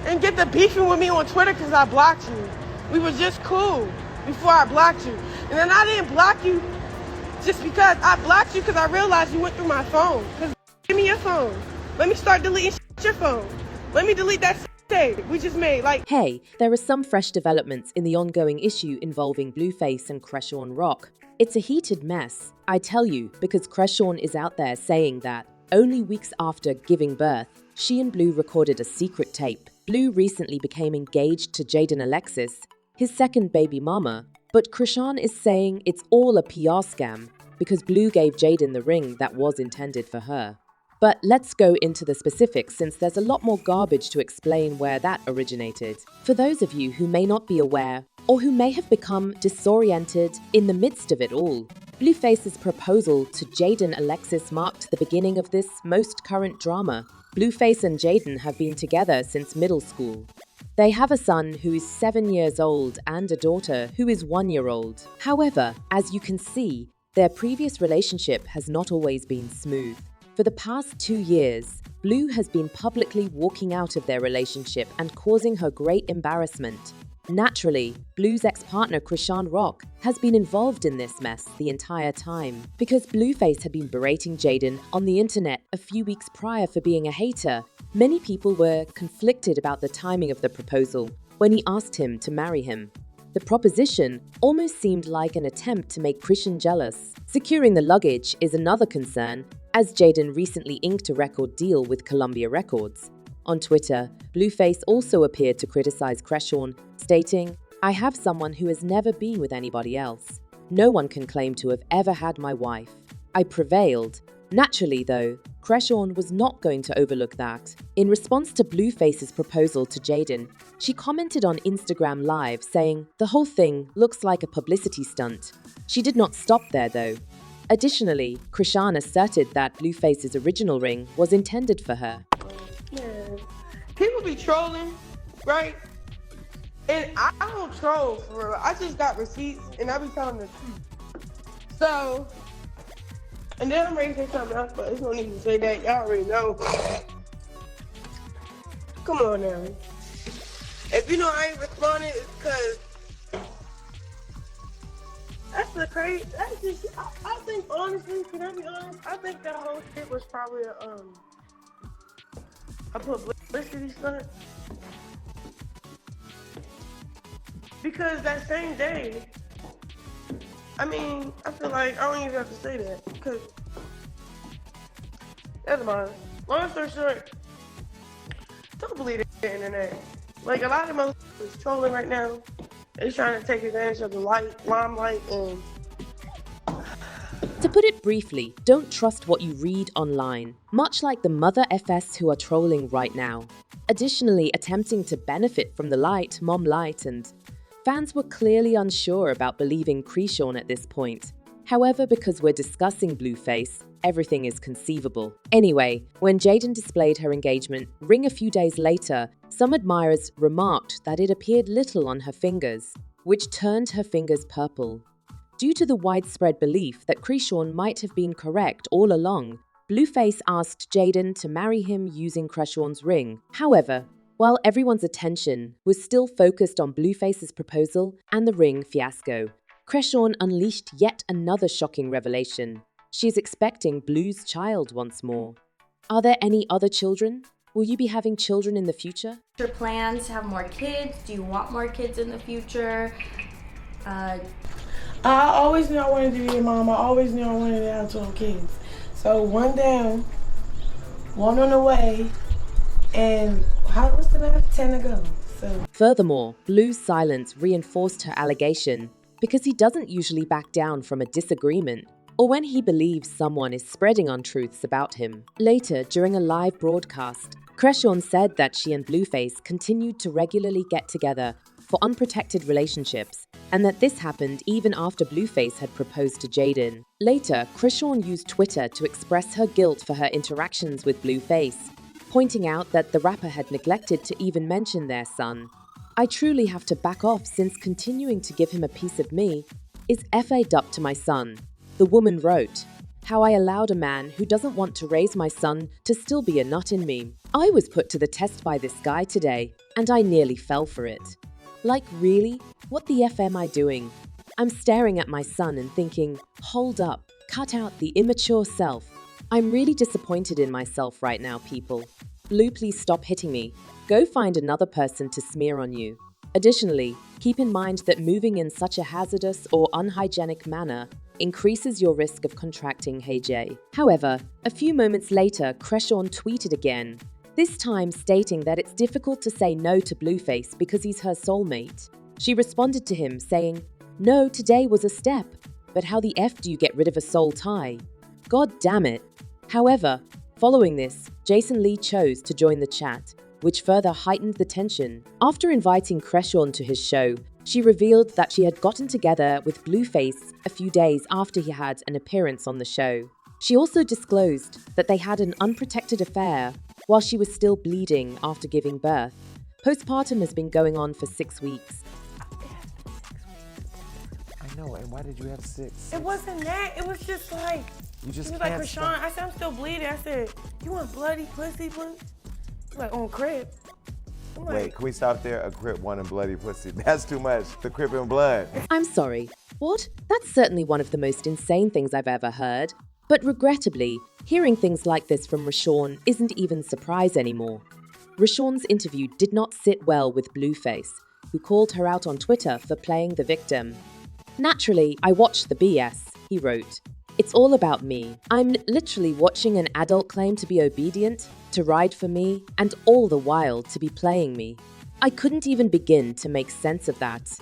and get the beefing with me on Twitter because I blocked you. We were just cool before I blocked you. And then I didn't block you just because. I blocked you because I realized you went through my phone. Because give me your phone. Let me start deleting your phone. Let me delete that we just made. Hey, there are some fresh developments in the ongoing issue involving Blueface and Chrisean Rock. It's a heated mess, I tell you, because Chrisean is out there saying that only weeks after giving birth, she and Blue recorded a secret tape. Blue recently became engaged to Jaidyn Alexis, his second baby mama, but Chrisean is saying it's all a PR scam because Blue gave Jaidyn the ring that was intended for her. But let's go into the specifics since there's a lot more garbage to explain where that originated. For those of you who may not be aware, or who may have become disoriented in the midst of it all, Blueface's proposal to Jaidyn Alexis marked the beginning of this most current drama. Blueface and Jaidyn have been together since middle school. They have a son who is 7 years old and a daughter who is 1 year old. However, as you can see, their previous relationship has not always been smooth. For the past 2 years, Blue has been publicly walking out of their relationship and causing her great embarrassment. Naturally, Blue's ex-partner Chrisean Rock has been involved in this mess the entire time because Blueface had been berating Jaidyn on the internet a few weeks prior for being a hater. Many people were conflicted about the timing of the proposal when he asked him to marry him. The proposition almost seemed like an attempt to make Chrisean jealous. Securing the luggage is another concern, as Jaidyn recently inked a record deal with Columbia Records. On Twitter, Blueface also appeared to criticize Chrisean, stating, "I have someone who has never been with anybody else. No one can claim to have ever had my wife. I prevailed." Naturally, though, Chrisean was not going to overlook that. In response to Blueface's proposal to Jaidyn, she commented on Instagram Live saying, "The whole thing looks like a publicity stunt." She did not stop there, though. Additionally, Chrisean asserted that Blueface's original ring was intended for her. Yeah. People be trolling, right? And I don't troll for real. I just got receipts and I be telling the truth. So, and then I'm ready to say something else, but it's no need to say that. Y'all already know. Come on now. If you know I ain't responding, it's because that's the crazy. That's just. I think honestly, can I be honest? I think that whole shit was probably a publicity stunt. Because that same day, I mean, I feel like I don't even have to say that because that's mine. Long story short, don't believe the internet. Like a lot of motherfuckers is trolling right now. They're trying to take advantage of the limelight and. To put it briefly, don't trust what you read online, much like the mother FS who are trolling right now. Additionally, attempting to benefit from the light, mom light, and fans were clearly unsure about believing Chrisean at this point. However, because we're discussing Blueface, everything is conceivable. Anyway, when Jaidyn displayed her engagement ring a few days later, some admirers remarked that it appeared little on her fingers, which turned her fingers purple. Due to the widespread belief that Chrisean might have been correct all along, Blueface asked Jaidyn to marry him using Chrisean's ring. However, while everyone's attention was still focused on Blueface's proposal and the ring fiasco, Chrisean unleashed yet another shocking revelation. She's expecting Blue's child once more. Are there any other children? Will you be having children in the future? Your plans to have more kids? Do you want more kids in the future? I always knew I wanted to be a mom. I always knew I wanted to have 12 kids. So one down, one on the way, and what's the math? 10 to go. So. Furthermore, Blue's silence reinforced her allegation because he doesn't usually back down from a disagreement or when he believes someone is spreading untruths about him. Later, during a live broadcast, Chrisean said that she and Blueface continued to regularly get together for unprotected relationships, and that this happened even after Blueface had proposed to Jaidyn. Later, Chrisean used Twitter to express her guilt for her interactions with Blueface, pointing out that the rapper had neglected to even mention their son. "I truly have to back off since continuing to give him a piece of me is FA'd up to my son," the woman wrote. "How I allowed a man who doesn't want to raise my son to still be a nut in me." I was put to the test by this guy today, and I nearly fell for it. Like, really? What the F am I doing? I'm staring at my son and thinking, hold up, cut out the immature self. I'm really disappointed in myself right now, people. Blue, please stop hitting me. Go find another person to smear on you. Additionally, keep in mind that moving in such a hazardous or unhygienic manner increases your risk of contracting HJ. However, a few moments later, Chrisean tweeted again, this time stating that it's difficult to say no to Blueface because he's her soulmate. She responded to him saying, no, today was a step, but how the F do you get rid of a soul tie? God damn it. However, following this, Jason Lee chose to join the chat, which further heightened the tension. After inviting Chrisean to his show, she revealed that she had gotten together with Blueface a few days after he had an appearance on the show. She also disclosed that they had an unprotected affair while she was still bleeding after giving birth. Postpartum has been going on for 6 weeks. I know, and why did you have 6? It wasn't that. It was just like, You just he was can't like, Chrisean, stop. I said, I'm still bleeding. I said, you want bloody pussy, Blue? He's like, on crib. I'm like, Wait, can we stop there? A Crip one and bloody pussy. That's too much. The Crip and blood. I'm sorry. What? That's certainly one of the most insane things I've ever heard. But regrettably, hearing things like this from Chrisean isn't even a surprise anymore. Chrisean's interview did not sit well with Blueface, who called her out on Twitter for playing the victim. Naturally, I watched the BS, he wrote. It's all about me. I'm literally watching an adult claim to be obedient, to ride for me, and all the while to be playing me. I couldn't even begin to make sense of that.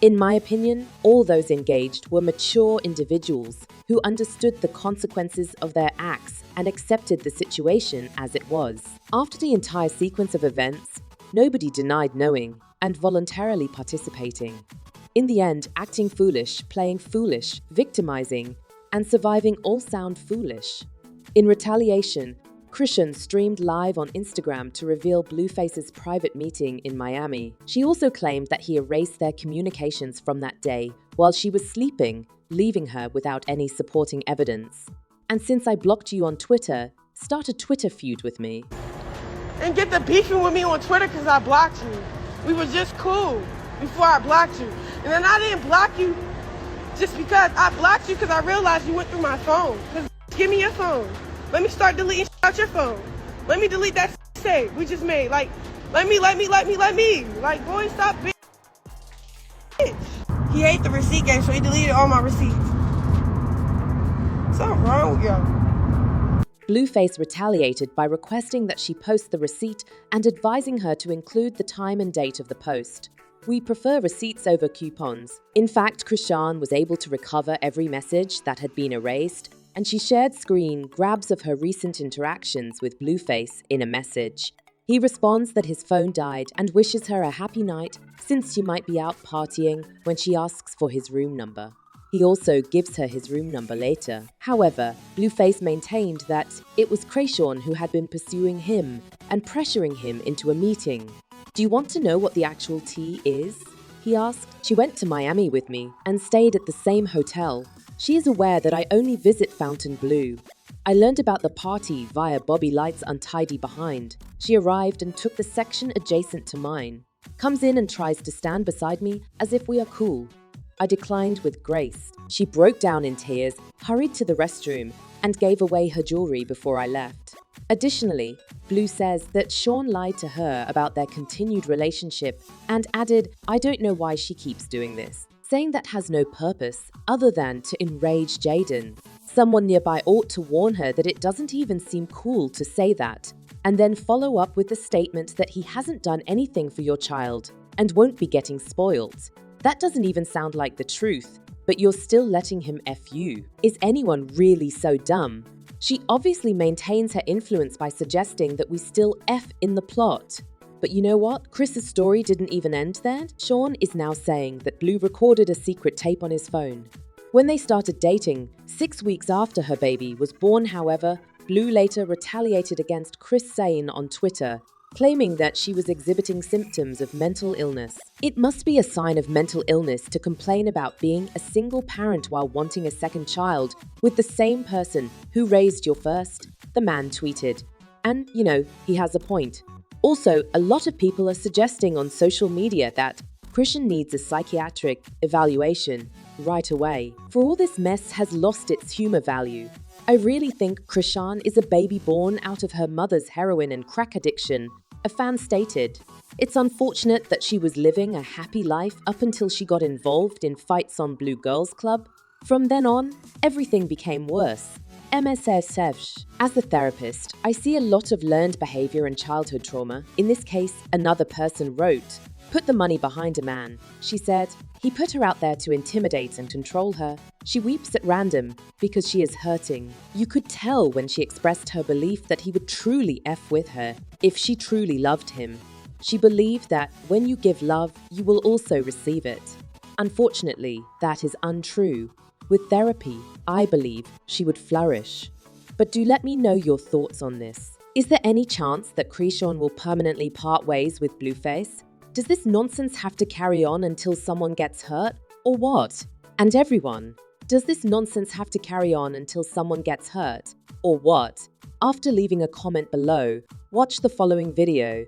In my opinion, all those engaged were mature individuals who understood the consequences of their acts and accepted the situation as it was. After the entire sequence of events, nobody denied knowing and voluntarily participating. In the end, acting foolish, playing foolish, victimizing, and surviving all sound foolish. In retaliation, Chrisean streamed live on Instagram to reveal Blueface's private meeting in Miami. She also claimed that he erased their communications from that day while she was sleeping, leaving her without any supporting evidence. And since I blocked you on Twitter, start a Twitter feud with me. and get the beefing with me on Twitter because I blocked you. We were just cool before I blocked you. And then I didn't block you just because I blocked you because I realized you went through my phone. Because give me your phone. Let me start deleting out your phone. Let me delete that say we just made. Like, let me. Like, boy, stop bitch. He ate the receipt game, so he deleted all my receipts. Something wrong with y'all. Blueface retaliated by requesting that she post the receipt and advising her to include the time and date of the post. We prefer receipts over coupons. In fact, Chrisean was able to recover every message that had been erased, and she shared screen grabs of her recent interactions with Blueface in a message. He responds that his phone died and wishes her a happy night since she might be out partying when she asks for his room number. He also gives her his room number later. However, Blueface maintained that it was Chrisean who had been pursuing him and pressuring him into a meeting. Do you want to know what the actual tea is? He asked. She went to Miami with me and stayed at the same hotel. She is aware that I only visit Fontainebleau. I learned about the party via Bobby Light's untidy behind. She arrived and took the section adjacent to mine. Comes in and tries to stand beside me as if we are cool. I declined with grace. She broke down in tears, hurried to the restroom, and gave away her jewelry before I left. Additionally, Blue says that Sean lied to her about their continued relationship and added, I don't know why she keeps doing this, saying that has no purpose other than to enrage Jaidyn. Someone nearby ought to warn her that it doesn't even seem cool to say that, and then follow up with the statement that he hasn't done anything for your child and won't be getting spoiled. That doesn't even sound like the truth, but you're still letting him F you. Is anyone really so dumb? She obviously maintains her influence by suggesting that we still F in the plot. But you know what? Chris's story didn't even end there. Sean is now saying that Blue recorded a secret tape on his phone. When they started dating, 6 weeks after her baby was born, however, Blue later retaliated against Chrisean on Twitter, claiming that she was exhibiting symptoms of mental illness. It must be a sign of mental illness to complain about being a single parent while wanting a second child with the same person who raised your first, the man tweeted. And, he has a point. Also, a lot of people are suggesting on social media that Chrisean needs a psychiatric evaluation right away, for all this mess has lost its humor value. I really think Chrisean is a baby born out of her mother's heroin and crack addiction, a fan stated. It's unfortunate that she was living a happy life up until she got involved in fights on Blue Girls Club. From then on, everything became worse. MSSF. As a therapist, I see a lot of learned behavior and childhood trauma. In this case, another person wrote, "Put the money behind a man." She said, "He put her out there to intimidate and control her. She weeps at random because she is hurting." You could tell when she expressed her belief that he would truly F with her if she truly loved him. She believed that when you give love, you will also receive it. Unfortunately, that is untrue. With therapy, I believe she would flourish. But do let me know your thoughts on this. Is there any chance that Chrisean will permanently part ways with Blueface? Does this nonsense have to carry on until someone gets hurt, or what? And everyone, does this nonsense have to carry on until someone gets hurt, or what? After leaving a comment below, watch the following video.